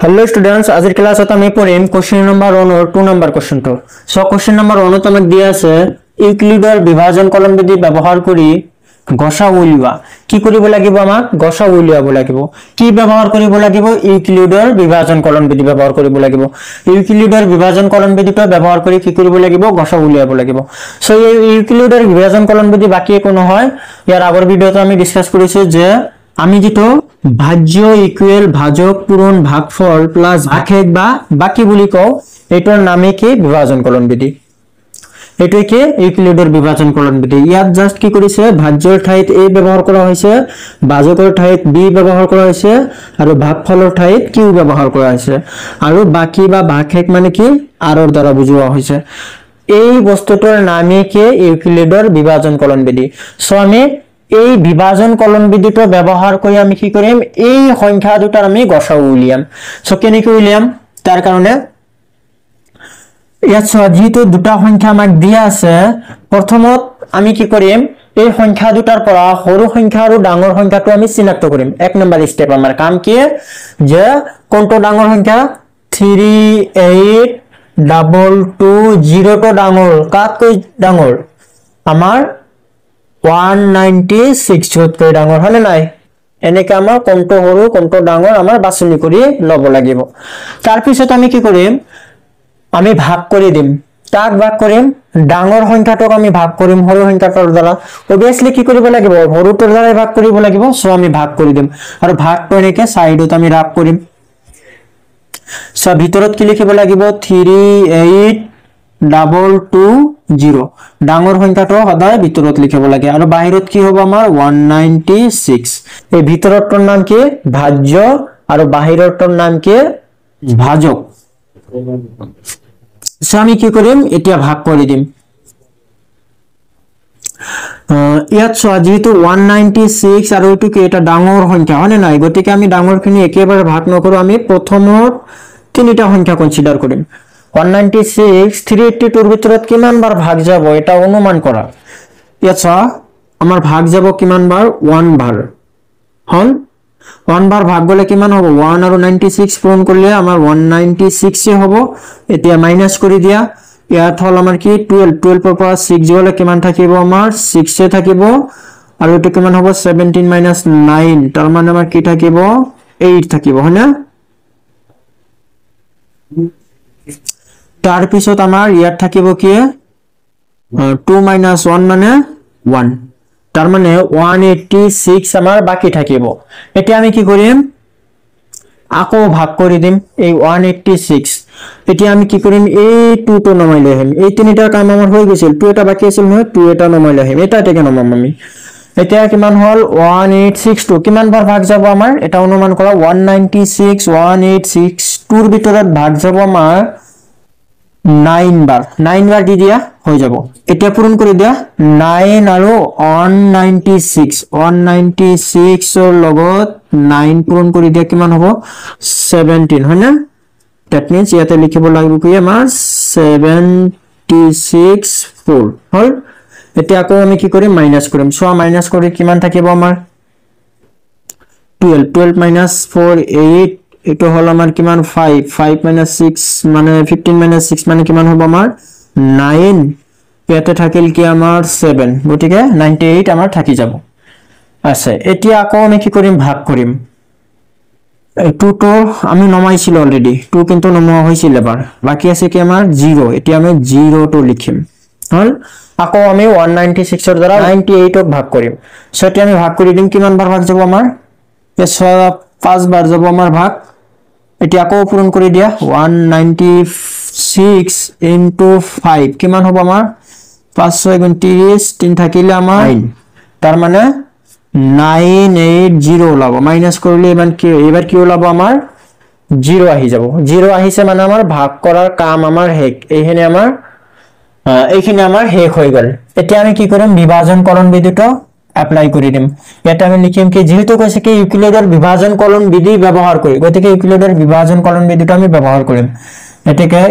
hello students आजर क्लासत आमी पढ़िम question number 1 और 2 number question तो सो क्वेश्चन नंबर 1 তো আমাক দিয়া আছে ইউক্লিডৰ বিভাজন কলন বিধি ব্যৱহাৰ কৰি গসা উলিওৱা কি কৰিব লাগিব আমাক গসা উলিয়াব লাগিব কি ব্যৱহাৰ কৰিব লাগিব ইউক্লিডৰ বিভাজন কলন বিধি ব্যৱহাৰ কৰিব লাগিব ইউক্লিডৰ বিভাজন কলন বিধিটো ব্যৱহাৰ কৰি কি কৰিব লাগিব গসা উলিয়াব লাগিব সো এই ইউক্লিডৰ বিভাজন কলন বিধি বাকি একো নহয় ইয়াৰ আগৰ ভিডিওতে আমি ডিসকাস কৰিছো যে আমি যেটো ভাজ্য ইকুয়াল ভাজক পূরণ ভাগফল প্লাস ভাগহেক বা বাকি বুলি কও এটার নামে কি বিভাজন কলন বিধি এটাই কি ইউক্লিডৰ বিভাজন কলন বিধি ইয়াত জাস্ট কি কৰিছে ভাজ্যৰ ঠাইত a ব্যৱহাৰ কৰা হৈছে ভাজকৰ ঠাইত b ব্যৱহাৰ কৰা হৈছে আৰু ভাগফলৰ ঠাইত q ব্যৱহাৰ কৰা হৈছে আৰু বাকি বা ভাগহেক মানে কি r ৰ দ্বাৰা বুজোৱা হৈছে এই বস্তুটোৰ নামে কি ইউক্লিডৰ বিভাজন কলন বিধি সো আমি এই বিভাজন কলন বিধিটো ব্যবহাৰ কৰি আমি কি কৰিম এই সংখ্যা দুটাৰ আমি গসা উলিয়াম সো কেনেকৈ উলিয়াম তাৰ কাৰণে ইয়াত যেহেতু দুটা সংখ্যা আমাক দিয়া আছে প্ৰথমত আমি কি কৰিম এই সংখ্যা দুটাৰ পৰা সৰু সংখ্যা আৰু ডাঙৰ সংখ্যাটো আমি চিনাক্ত কৰিম এক নম্বৰ স্টেপ আমাৰ কাম কি যে কোনটো ডাঙৰ সংখ্যা 382220 টো ডাঙৰ কাতকৈ ডাঙৰ আমাৰ 196 জতকৈ ডাঙৰ হলে নাই এনেকা আমাৰ কোনটো সৰু কোনটো ডাঙৰ আমাৰ বাছনি কৰি লব লাগিব তাৰ পিছত আমি কি কৰিম আমি ভাগ কৰি দিম তাক ভাগ কৰিম ডাঙৰ সংখ্যাটোক আমি ভাগ কৰিম সৰু সংখ্যাটোৰ দ্বাৰা অবিয়াসলি কি কৰিব লাগিব সৰুটোৰ দ্বাৰা ভাগ কৰিব লাগিব সো আমি ভাগ কৰি দিম আৰু ভাগ কৰিকে সাইডত আমি ৰাখ কৰিম সো ভিতৰত কি লিখিব লাগিব 38220 ডাঙৰ সংখ্যাটো সদায় ভিতৰত লিখিব লাগে আৰু বাহিৰত কি হ'ব আমাৰ 196 এই ভিতৰৰটোৰ নাম কি ভাজ্য আৰু বাহিৰৰটোৰ নাম কি ভাজক সো আমি কি কৰিম এতিয়া ভাগ কৰি দিম ইয়াত যেহেতু 196 আৰু এটো কি এটা ডাঙৰ সংখ্যা হয় নাই গতিকে আমি ডাঙৰখিনি একেবাৰে ভাগ নকৰো আমি প্ৰথমৰ তিনিটা সংখ্যা কনসিডাৰ কৰিম 196 382 ভিতৰত কিমান বাৰ ভাগ যাব এটা অনুমান কৰা ইয়াত আমাৰ ভাগ যাব কিমান বাৰ 1 বাৰ হল 1 বাৰ ভাগ গলে কিমান হ'ব 1 আৰু 96 পূৰণ কৰিলে আমাৰ 196 এ হ'ব এতিয়া মাইনাস কৰি দিয়া ইয়াত হল আমাৰ কি 12 ৰ পৰা 6 গলে কিমান থাকিব আমাৰ 6 এ থাকিব আৰু এটো কিমান হ'ব 17 - 9 তাৰ মানে আমাৰ কি থাকিব 8 থাকিব হয়না তাৰ পিছত আমাৰ ইয়াত থাকিব কি 2 - 1 মানে 1 তাৰ মানে 186 আমাৰ বাকি থাকিব এতিয়া আমি কি কৰিম আকৌ ভাগ কৰি দিম এই 186 এতিয়া আমি কি কৰিম এই 2 টো নমাই লহিম এই তিনিটা কাম আমাৰ হৈ গৈছিল 2 এটা বাকি আছিল নহয় 2 এটা নমাই লহিম এটা এটাকে নমাম আমি এতিয়া কিমান হল 1862 কিমান বাৰ ভাগ যাব আমাৰ এটা অনুমান কৰা 196 186 ৰ ভিতৰত ভাগ যাব আমাৰ 9 বাৰ দি দিয়া হৈ যাব এতিয়া পূৰণ কৰি দিয়া 9 আৰু 196 ৰ লগত 9 পূৰণ কৰি দিয়া কিমান হ'ব 17 হয় না that means ইয়াতে লিখিব লাগিব কি আমাৰ 76 4 হল এতিয়া আকৌ আমি কি কৰিম মাইনাস কৰিম সো মাইনাস কৰি কিমান থাকিব আমাৰ 12 - 4 8 এটো হল আমাৰ কিমান 5 - 6 মানে 15 - 6 মানে কিমান হ'ব আমাৰ 9 ইয়াতে থাকিল কি আমাৰ 7 গটিকে 98 আমাৰ থাকি যাব আছে এতিয়া আকৌ আমি কি কৰিম ভাগ কৰিম 2 তো আমি নমাইছিল অলৰেডি 2 কিন্তু নমোৱা হৈছিল এবাৰ বাকি আছে কি আমাৰ 0 এতিয়া আমি 0 তো লিখিম হল আকৌ আমি 196 ৰ দ্বাৰা 98 ক ভাগ কৰিম সো এতিয়া আমি ভাগ কৰি দিম কিমান বাৰ ভাগ যাব আমাৰ 5 বাৰ যাব আমাৰ ভাগ এতিয়া আকৌ পূৰণ কৰি দিয়া 196 into 5 কিমান হ'ব আমাৰ 529 3 থাকিলে আমাৰ 9 তাৰ মানে 980 ওলাব মাইনাস কৰিলে এবাৰ কি ওলাব আমাৰ 0 আহি যাব 0 আহিছে মানে আমাৰ ভাগ কৰাৰ কাম আমাৰ হেক এইখিনি আমাৰ হেক হৈ গল এতিয়া আমি কি কৰিম বিভাজন কলন বিধিটো এপ্লাই কৰি দিম এটা আমি লিখিম কি যেহেতু কৈছে কি ইউক্লিডৰ বিভাজন কলন বিধি ব্যৱহাৰ কৰি গতিকে ইউক্লিডৰ বিভাজন কলন বিধিটো আমি ব্যৱহাৰ কৰিম এটাকে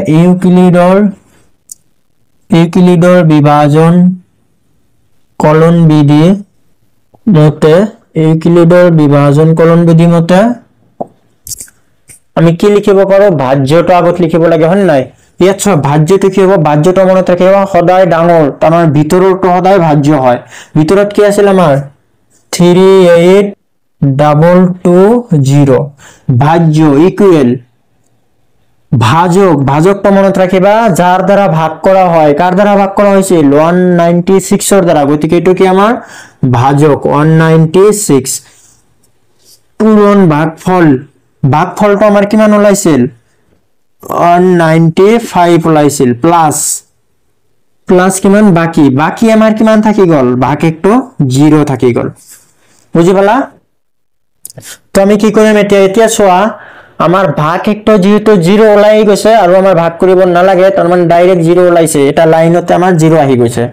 ইউক্লিডৰ বিভাজন কলন বিধি মতে ইউক্লিডৰ বিভাজন কলন বিধি মতে আমি কি লিখিব পাৰো ভাজ্যটো আগত লিখিব লাগে হয় নাই ইয়াত চোৱা ভাজ্যটো কি হ'ব ভাজ্যটো মনত ৰাখিবা সদায় ডাঙৰ তাৰ ভিতৰটো সদায় ভাজ্য হয় ভিতৰত কি আছিল আমাৰ 38220 ভাজ্য ইকুৱেল ভাজক ভাজকটো মনত ৰাখিবা যাৰ দ্বাৰা ভাগ কৰা হয় কাৰ দ্বাৰা ভাগ কৰা হৈছিল 196 ৰ দ্বাৰা গতিকে এটো কি আমাৰ ভাজক 196 পূৰণ ভাগফলটো আমাৰ কিমান ওলাইছিল 195 ওলাইছিল প্লাস কিমান বাকি আমাৰ কিমান থাকি গল ভাগ একটো 0 থাকি গল বুজি পালা তো আমি কি কৰিম এতিয়া চোৱা আমাৰ ভাগ একটো যেহেতু 0 ওলাই গৈছে আৰু আমাৰ ভাগ কৰিব নালাগে তাৰ মানে ডাইৰেক্ট 0 ওলাইছে এটা লাইনতে আমাৰ 0 আহি গৈছে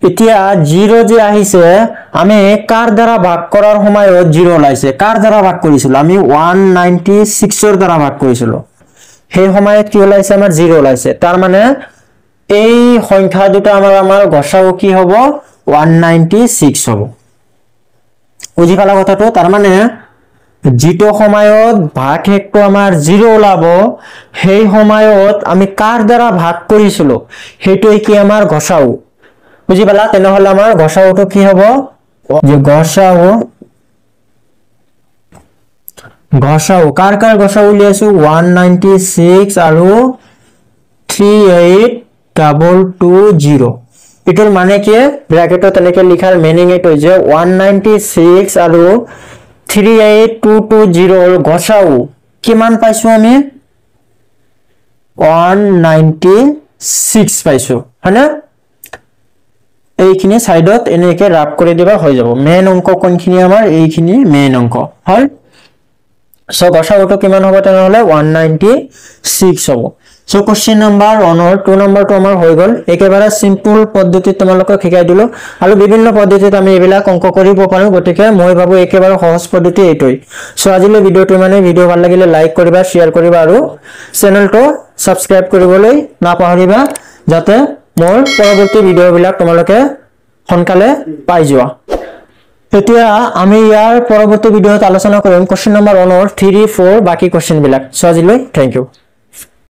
এতিয়া 0 যে আহিছে আমি কাৰ দ্বাৰা ভাগ কৰাৰ সময়ত 0 ওলাইছে কাৰ দ্বাৰা ভাগ কৰিছিল আমি 196 ৰ দ্বাৰা ভাগ কৰিছিল সেই সময়ত কি ওলাইছে আমাৰ 0 ওলাইছে তাৰ মানে এই সংখ্যা দুটা আমাৰ গসাউ কি হ'ব 196 হ'ব বুজি পালা কথাটো তাৰ মানে যেটো সময়ত ভাগ একটো আমাৰ 0 ওলাব সেই সময়ত আমি কাৰ দ্বাৰা ভাগ কৰিছিল হেটোই কি আমাৰ গসাউ বুজি পালা তেনেহলে আমাৰ গসাউটো কি হ'ব যে গসাউ কাৰ গসাউ উলিয়াইছো 196 আৰু 38220 এটোৰ মানে কি ব্ৰ্যাকেটত তেনেকে লিখাৰ মিনিং এটো যে 196 আৰু 38220 ৰ গসাউ কিমান পাইছো আমি 196 পাইছো হয়না এইখিনি সাইডত এনেকে ৰাপ কৰি দিবা হৈ যাব মেইন অংক কোনখিনি আমাৰ এইখিনি মেইন অংক হয় সো গসাউটো কিমান হ'ব তেনেহলে 196 হ'ব সো কোশ্চেন নাম্বার 1 और 2 নাম্বার তো আমাৰ হৈ গল একেবাৰে সিম্পল পদ্ধতিত তোমালোকক শিকাই দিলো আৰু বিভিন্ন পদ্ধতিত আমি এবিলা অংক কৰিব পাৰো গতিকে মই ভাবো একেবাৰে সহজ পদ্ধতি এইটোই সো আজিলৈ ভিডিওটো মানে ভিডিও ভাল লাগিলে লাইক কৰিবা শেয়াৰ কৰিবা আৰু চেনেলটো সাবস্ক্ৰাইব কৰিবলৈ নাপাহৰিবা যাতে মোৰ পৰৱৰ্তী ভিডিওবিলাক তোমালোকে সোনকালে পাই যোৱা এতিয়া আমি ইয়াৰ পৰৱৰ্তী ভিডিওত আলোচনা কৰিম কোশ্চেন নাম্বাৰ 1 और 3 4 বাকি কোশ্চেন বিলাক সো আজিলৈ থ্যাংক ইউ